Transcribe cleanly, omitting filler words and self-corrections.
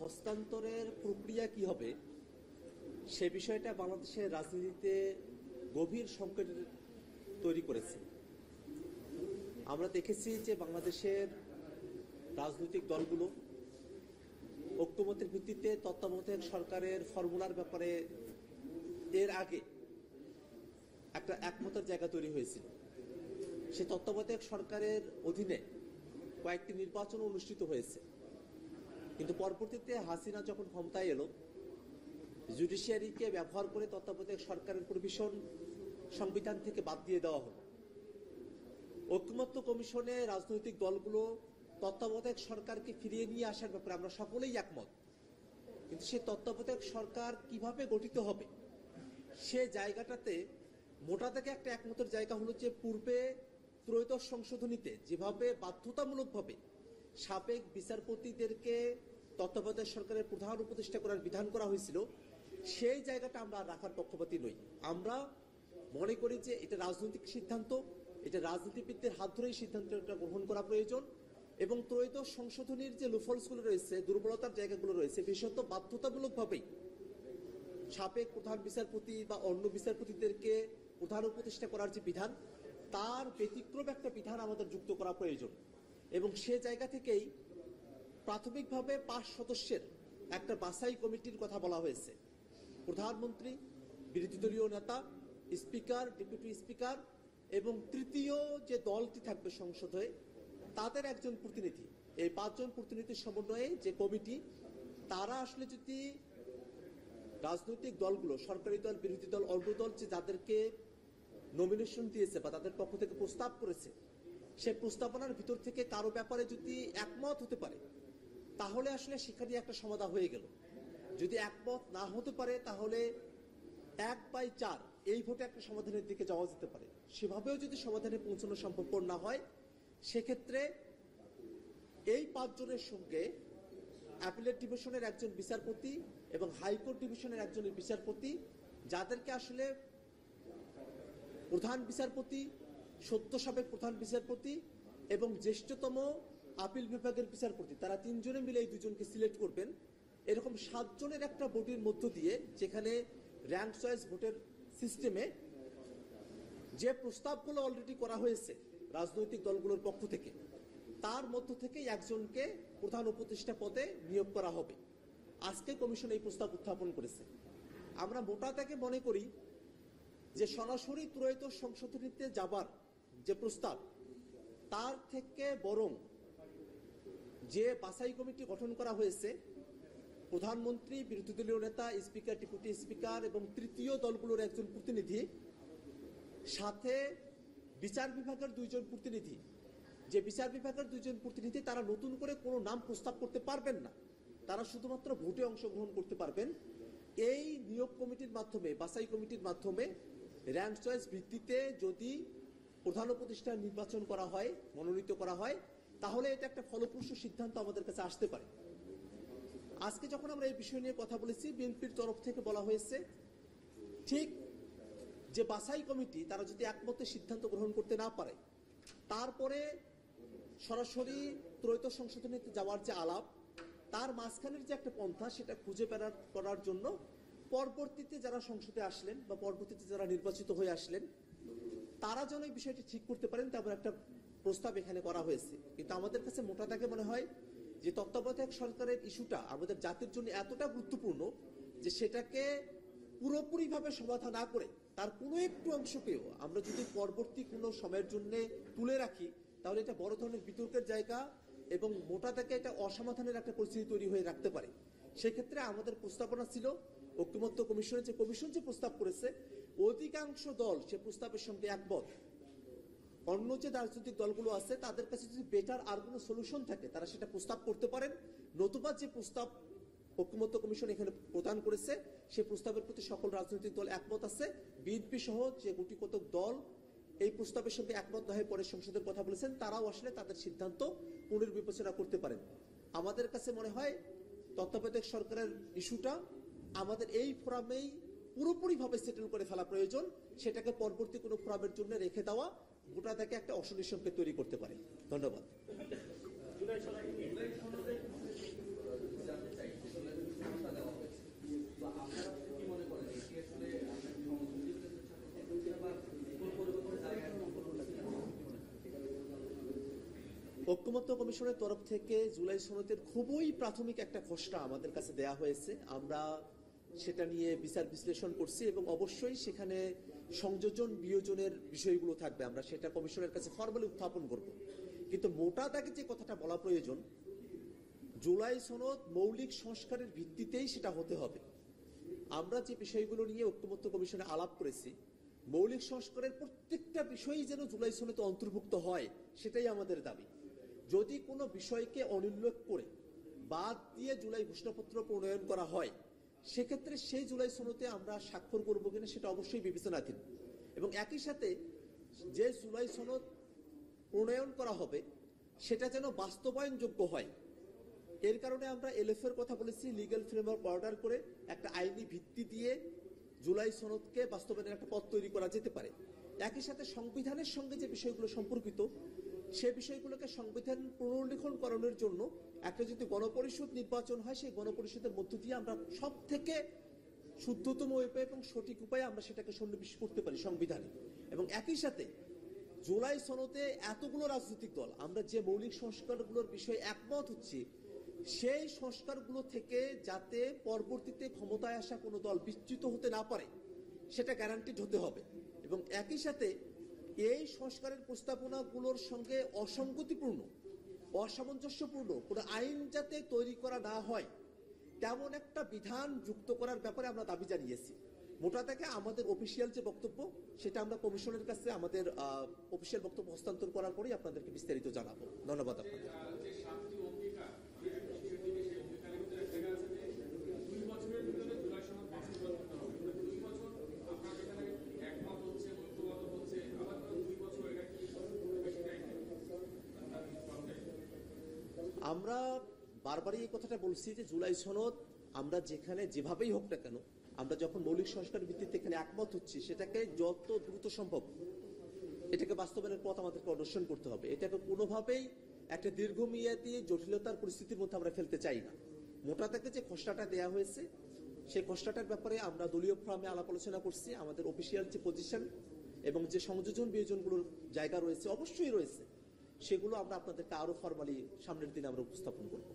হস্তান্তরের প্রক্রিয়া কি হবে সে বিষয়টা বাংলাদেশের রাজনীতিতে গভীর সংকট তৈরি করেছে। আমরা দেখেছি যে বাংলাদেশের রাজনৈতিক দলগুলো ঐক্যমত্যের ভিত্তিতে তত্ত্বাবধায়ক সরকারের ফর্মুলার ব্যাপারে এর আগে একটা একমতের জায়গা তৈরি হয়েছিল। সে তত্ত্বাবধায়ক সরকারের অধীনে কয়েকটি নির্বাচন অনুষ্ঠিত হয়েছে, কিন্তু পরবর্তীতে হাসিনা যখন ক্ষমতায় এলো, জুডিশিয়ারিকে ব্যবহার করে তত্ত্বাবধায়ক সরকারের প্রভিশন সংবিধান থেকে বাদ দিয়ে দেওয়া হলো। ঐকমত্য কমিশনে রাজনৈতিক দলগুলো তত্ত্বাবধায়ক সরকারকে ফিরিয়ে নিয়ে আসার ব্যাপারে আমরা সকলেই একমত, কিন্তু সেই তত্ত্বাবধায়ক সরকার কিভাবে গঠিত হবে সে জায়গাটাতে মোটা থেকে একটা একমতের জায়গা হলো যে পূর্বে ত্রয়োদশ সংশোধনীতে যেভাবে বাধ্যতামূলকভাবে সাবেক বিচারপতিদেরকে তত্ত্বাবধায়ক সরকারের প্রধান উপদেষ্টা করার বিধান করা হয়েছিল, সেই জায়গাটা আমরা রাখার পক্ষপাতী নই। আমরা মনে করি যে এটা রাজনৈতিক সিদ্ধান্ত, এটা রাজনীতিবিদদের হাত ধরেই সিদ্ধান্তটা গ্রহণ করা প্রয়োজন, এবং ত্রয়োদশ সংশোধনীর যে লুফলসগুলো রয়েছে, দুর্বলতার জায়গাগুলো রয়েছে, বিশেষত বাধ্যতামূলকভাবেই সাবেক প্রধান বিচারপতি বা অন্য বিচারপতিদেরকে প্রধান উপদেষ্টা করার যে বিধান, তার ব্যতিক্রম একটা বিধান আমাদের যুক্ত করা প্রয়োজন। এবং সে জায়গা থেকেই প্রাথমিকভাবে 5 সদস্যের একটা বাছাই কমিটির কথা বলা হয়েছে। প্রধানমন্ত্রী, বিরোধী দলীয় নেতা, স্পিকার, ডেপুটি স্পিকার এবং তৃতীয় যে দলটি থাকবে সংসদে তাদের একজন প্রতিনিধি, এই 5 জন প্রতিনিধির সমন্বয়ে যে কমিটি, তারা আসলে যদি রাজনৈতিক দলগুলো, সরকারি দল, বিরোধী দল, অন্য দল, যে যাদেরকে নমিনেশন দিয়েছে বা তাদের পক্ষ থেকে প্রস্তাব করেছে, সে প্রস্তাবনার ভিতর থেকে কারো ব্যাপারে যদি একমত হতে পারে তাহলে আসলে সেখানে একটা সমাধান হয়ে গেল। যদি একমত না হতে পারে তাহলে 1/4 এই ভোটে একটা সমাধানের দিকে যাওয়া যেতে পারে। সেভাবেও যদি সমাধানে পৌঁছানো সম্ভবপর না হয়, সেক্ষেত্রে এই 5 জনের সঙ্গে অ্যাপিলেট ডিভিশনের একজন বিচারপতি এবং হাইকোর্ট ডিভিশনের একজন বিচারপতি, যাদেরকে আসলে প্রধান বিচারপতি, সদ্য সাবেক প্রধান বিচারপতি এবং জ্যেষ্ঠতম আপিল বিভাগের বিচারপতি, তারা 3 জনে মিলে এই 2 জনকে সিলেক্ট করবেন। এরকম 7 জনের একটা বডির মধ্য দিয়ে, যেখানে র্যাঙ্ক চয়েস ভোটের সিস্টেমে যে প্রস্তাবগুলো অলরেডি করা হয়েছে রাজনৈতিক দলগুলোর পক্ষ থেকে, তার মধ্য থেকে একজনকে প্রধান উপদেষ্টা পদে নিয়োগ করা হবে। আজকে কমিশন এই প্রস্তাব উত্থাপন করেছে। আমরা মোটা থেকে মনে করি যে সরাসরি ত্রয়োদশ সংশোধনীতে যাবার যে প্রস্তাব, তার থেকে বরং যে বাছাই কমিটি গঠন করা হয়েছে, প্রধানমন্ত্রী, বিরোধী দলীয় নেতা, স্পিকার, ডেপুটি স্পিকার এবং তৃতীয় দলগুলোর একজন প্রতিনিধি, সাথে বিচার বিভাগের 2 জন প্রতিনিধি, যে বিচার বিভাগের 2 জন প্রতিনিধি তারা নতুন করে কোনো নাম প্রস্তাব করতে পারবেন না, তারা শুধুমাত্র ভোটে অংশগ্রহণ করতে পারবেন। এই নিয়োগ কমিটির মাধ্যমে, বাছাই কমিটির মাধ্যমে র্যাঙ্ক চয়েস ভিত্তিতে যদি প্রধান উপদেষ্টা নির্বাচন করা হয়, মনোনীত করা হয়, তাহলে এটা একটা ফলপ্রসূ সিদ্ধান্ত আমাদের কাছে আসতে পারে। আজকে যখন আমরা এই বিষয় নিয়ে কথা বলেছি, বিএনপির তরফ থেকে বলা হয়েছে ঠিক যে বাছাই কমিটি তারা যদি একমতে সিদ্ধান্ত গ্রহণ করতে না পারে, তারপরে সরাসরি ত্রয়োদশ সংশোধনীতে যাওয়ার যে আলাপ, তার মাঝখানের যে একটা পন্থা, সেটা খুঁজে বের করার জন্য পরবর্তীতে যারা সংসদে আসলেন বা পরবর্তীতে যারা নির্বাচিত হয়ে আসলেন, তারা যেন এই বিষয়টি ঠিক করতে পারেন, তেমন একটা প্রস্তাব এখানে করা হয়েছে। কিন্তু আমাদের কাছে মোটা দাগে মনে হয় যে তত্ত্বাবধায়ক সরকারের ইস্যুটা আমাদের জাতির জন্য এতটা গুরুত্বপূর্ণ যে সেটাকে পুরোপুরিভাবে সমাধান না করে তার কোনো একটু অংশকেও আমরা যদি পরবর্তী কোনো সময়ের জন্য তুলে রাখি, তাহলে এটা বড় ধরনের বিতর্কের জায়গা এবং মোটা দাগে এটা অসমাধানের একটা পরিস্থিতি তৈরি হয়ে রাখতে পারে। সেক্ষেত্রে আমাদের প্রস্তাবনা ছিল, ঐকমত্য কমিশনের যে কমিশন যে প্রস্তাব করেছে, অধিকাংশ দল সে প্রস্তাবের সঙ্গে একমত। অন্য যে রাজনৈতিক দলগুলো আছে তাদের কাছে যদি বেটার আর কোনো সলিউশন থাকে, তারা সেটা প্রস্তাব করতে পারেন। নতুবা যে প্রস্তাব ঐকমত্য কমিশন এখানে প্রদান করেছে, সেই প্রস্তাবের প্রতি সকল রাজনৈতিক দল একমত আছে। বিএনপি সহ যে গুটি কতক দল এই প্রস্তাবের সঙ্গে একমত না হয়ে পরে সংসদের কথা বলেছেন, তারাও আসলে তাদের সিদ্ধান্ত পুনর্বিবেচনা করতে পারেন। আমাদের কাছে মনে হয় তত্ত্বাবধায়ক সরকারের ইস্যুটা আমাদের এই ফোরামেই পুরোপুরিভাবে সেটেল করে ফেলা প্রয়োজন। সেটাকে পরবর্তী কোনো ফোরামের জন্য রেখে দেওয়া গোটা থেকে একটা অশনি সংকেত তৈরি করতে পারে। ধন্যবাদ। ঐক্যমত্য কমিশনের তরফ থেকে জুলাই সনদের খুবই প্রাথমিক একটা খসড়া আমাদের কাছে দেয়া হয়েছে। আমরা সেটা নিয়ে বিচার বিশ্লেষণ করছি এবং অবশ্যই সেখানে সংযোজন বিয়োজনের বিষয়গুলো থাকবে। আমরা সেটা কমিশনের কাছে ফর্মালি উত্থাপন করব। কিন্তু মোটা দাগে যে কথাটা বলা প্রয়োজন, জুলাই সনদ মৌলিক সংস্কারের ভিত্তিতেই সেটা হতে হবে। আমরা যে বিষয়গুলো নিয়ে ঐক্যমত্য কমিশনে আলাপ করেছি, মৌলিক সংস্কারের প্রত্যেকটা বিষয়ই যেন জুলাই সনদে অন্তর্ভুক্ত হয়, সেটাই আমাদের দাবি। যদি কোনো বিষয়কে অনুল্লেখ করে বাদ দিয়ে জুলাই ঘোষণাপত্র প্রণয়ন করা হয়, সেক্ষেত্রে সেই জুলাই সনদে আমরা স্বাক্ষর করব কিনা সেটা অবশ্যই বিবেচনাধীন। এবং একই সাথে যে জুলাই সনদ প্রণয়ন করা হবে সেটা যেন বাস্তবায়নযোগ্য হয়। এর কারণে আমরা এলএফ এর কথা বলেছি, লিগ্যাল ফ্রেমওয়ার্ক অর্ডার করে একটা আইনি ভিত্তি দিয়ে জুলাই সনদকে বাস্তবায়নের একটা পথ তৈরি করা যেতে পারে। একই সাথে সংবিধানের সঙ্গে যে বিষয়গুলো সম্পর্কিত, সে বিষয়গুলোকে সংবিধান পুনর্লিখন করানোর জন্য একটা যদি গণপরিষদ নির্বাচন হয়, সেই গণপরিষদের মধ্য দিয়ে আমরা সব থেকে শুদ্ধতম উপায় এবং সঠিক উপায়ে আমরা সেটাকে সন্নিবেশ করতে পারি সংবিধানে। এবং একই সাথে জুলাই সনদে এতগুলো রাজনৈতিক দল আমরা যে মৌলিক সংস্কারগুলোর বিষয়ে একমত হচ্ছি, সেই সংস্কারগুলো থেকে যাতে পরবর্তীতে ক্ষমতায় আসা কোনো দল বিচ্যুত হতে না পারে, সেটা গ্যারান্টিড হতে হবে। এবং একই সাথে এই সংস্কারের প্রস্তাবনাগুলোর সঙ্গে অসঙ্গতিপূর্ণ, অসামঞ্জস্যপূর্ণ কোনো আইন যাতে তৈরি করা না হয়, তেমন একটা বিধান যুক্ত করার ব্যাপারে আমরা দাবি জানিয়েছি। মোটা থেকে আমাদের অফিসিয়াল যে বক্তব্য, সেটা আমরা কমিশনের কাছে আমাদের অফিসিয়াল বক্তব্য হস্তান্তর করার পরেই আপনাদেরকে বিস্তারিত জানাবো। ধন্যবাদ আপনাদের। আমরা বারবারই এই কথাটা বলছি যে জুলাই সনদ আমরা যেখানে যেভাবেই হোক না কেন, আমরা যখন মৌলিক সংস্কার ভিত্তিতে এখানে একমত হচ্ছি, সেটাকে যত দ্রুত সম্ভব এটাকে বাস্তবায়নের পথ আমাদেরকে অনুসরণ করতে হবে। এটাকে কোনোভাবেই একটা দীর্ঘমেয়াদী জটিলতার পরিস্থিতির মধ্যে আমরা ফেলতে চাই না। মোটা থেকে যে খসড়াটা দেওয়া হয়েছে, সেই খসড়াটার ব্যাপারে আমরা দলীয় ফোরামে আলাপ আলোচনা করছি। আমাদের অফিসিয়াল যে পজিশন এবং যে সংযোজন বিয়োজনগুলোর জায়গা রয়েছে, অবশ্যই রয়েছে, সেগুলো আমরা আপনাদেরকে আরো ফরমালি সামনের দিনে আমরা উপস্থাপন করব।